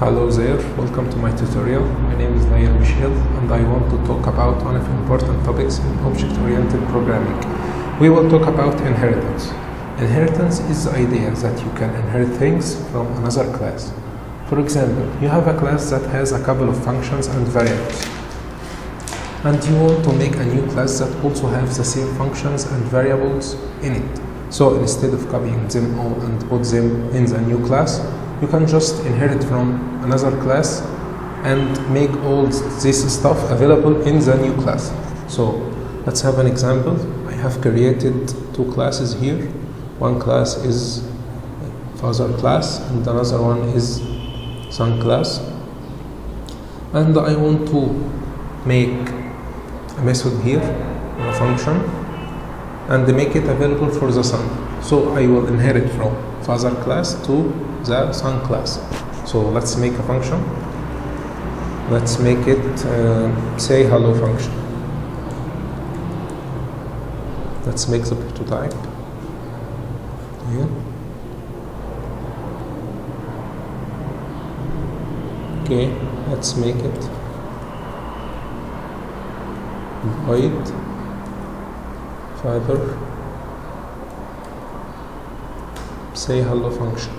Hello there, welcome to my tutorial. My name is Nair Michel and I want to talk about one of the important topics in object-oriented programming. We will talk about inheritance. Inheritance is the idea that you can inherit things from another class. For example, you have a class that has a couple of functions and variables, and you want to make a new class that also has the same functions and variables in it. So instead of copying them all and put them in the new class, you can just inherit from another class and make all this stuff available in the new class. So let's have an example. I have created two classes here. One class is father class and another one is son class. And I want to make a method here, a function, and make it available for the son. So I will inherit from father class to the son class. So let's make a function. Let's make it say hello function. Let's make the prototype here. Okay, let's make it void father say hello function.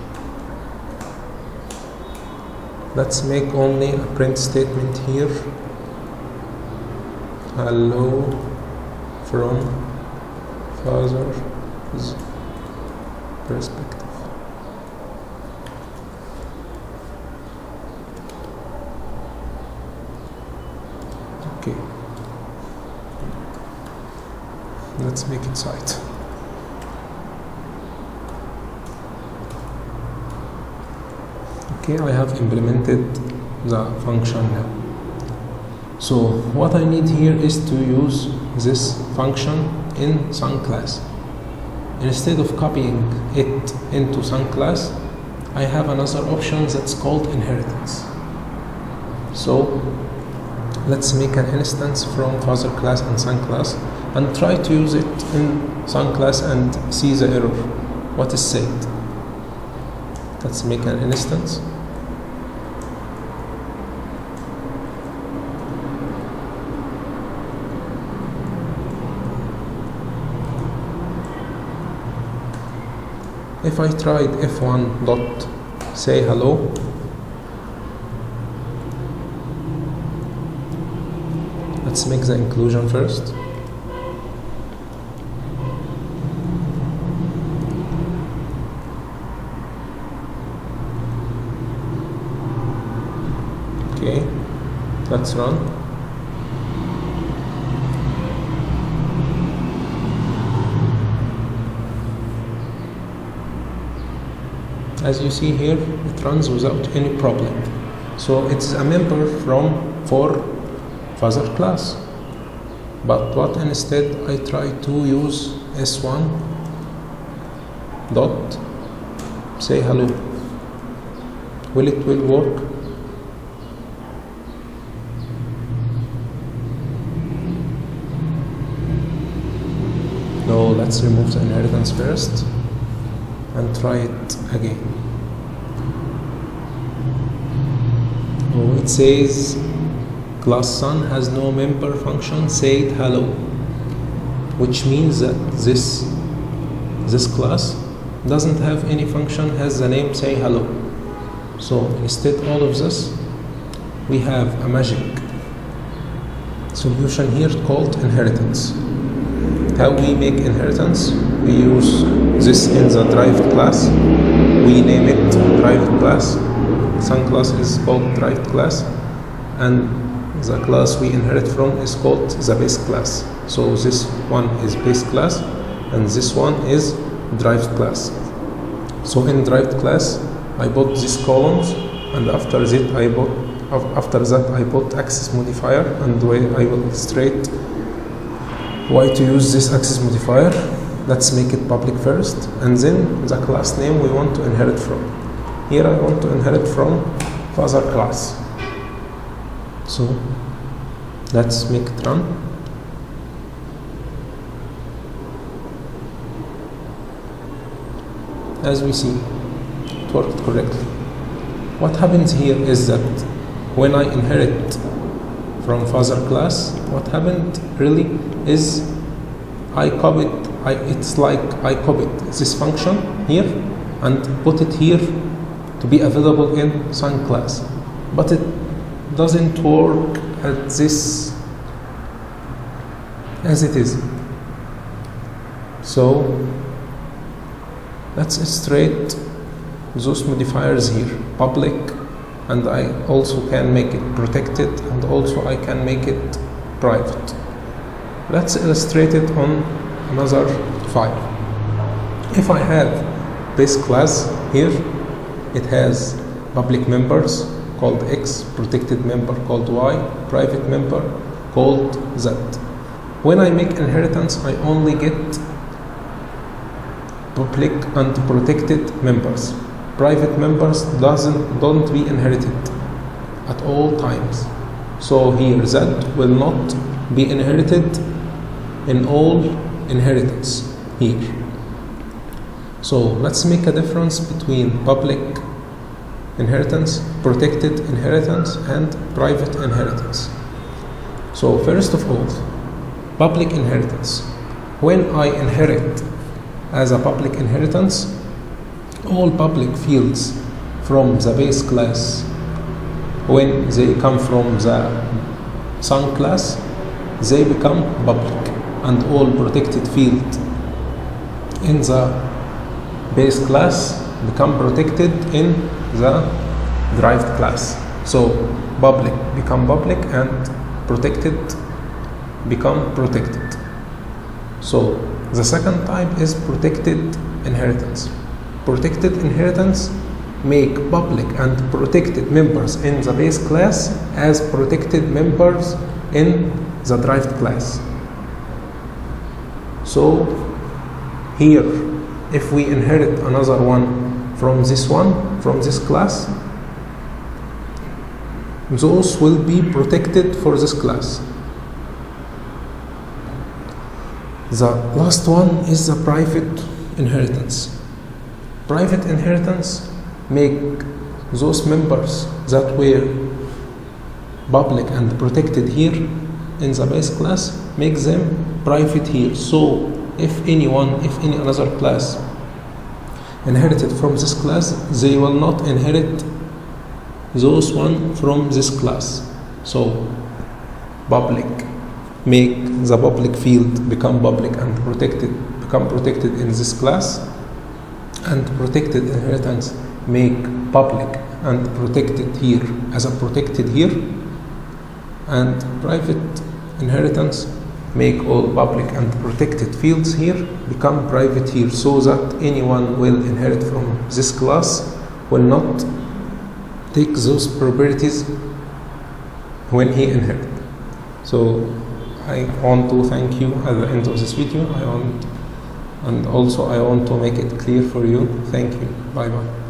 Let's make only a print statement here. Hello from father's perspective. Okay. Let's make it site. Okay, I have implemented the function now. So what I need here is to use this function in son class. Instead of copying it into son class, I have another option that's called inheritance. So let's make an instance from father class and son class and try to use it in son class and see the error, what is said. Let's make an instance. If I tried f1 dot say hello, let's make the inclusion first. Okay, let's run. As you see here, it runs without any problem. So it's a member for father class. But what instead I try to use s1 dot say hello. Will it work? No, let's remove the inheritance first and try it again. Oh, it says class son has no member function said hello, which means that this class doesn't have any function has the name say hello. So instead all of this, we have a magic solution here called inheritance. How we make inheritance? We use this in the derived class. We name it derived class. Son class is called derived class, and the class we inherit from is called the base class. So this one is base class, and this one is derived class. So in derived class, I put these columns, and after that I put access modifier, and I will illustrate why to use this access modifier. Let's make it public first, and then the class name we want to inherit from. Here I want to inherit from father class. So let's make it run. As we see, it worked correctly. What happens here is that when I inherit from father class, what happened really is it's like I copied this function here and put it here to be available in son class, but it doesn't work at this as it is. So let's illustrate those modifiers here, public, and I also can make it protected, and also I can make it private. Let's illustrate it on another file. If I have base class here, it has public members called X, protected member called Y, private member called Z. When I make inheritance, I only get public and protected members. Private members don't be inherited at all times. So here Z will not be inherited in all inheritance here. So let's make a difference between public inheritance, protected inheritance, and private inheritance. So first of all, public inheritance. When I inherit as a public inheritance, all public fields from the base class, when they come from the son class, they become public, and all protected fields in the base class become protected in the derived class. So public become public and protected become protected. So the second type is protected inheritance. Protected inheritance make public and protected members in the base class as protected members in the derived class. So here, if we inherit another one, from this class, those will be protected for this class. The last one is the private inheritance. Private inheritance make those members that were public and protected here in the base class, make them private here. So if any other class inherited from this class, they will not inherit those one from this class. So public make the public field become public and become protected in this class, and protected inheritance make public and protected here as a protected here, and private inheritance make all public and protected fields here become private here, so that anyone will inherit from this class will not take those properties when he inherit. So I want to thank you at the end of this video. I want to make it clear for you. Thank you. Bye bye.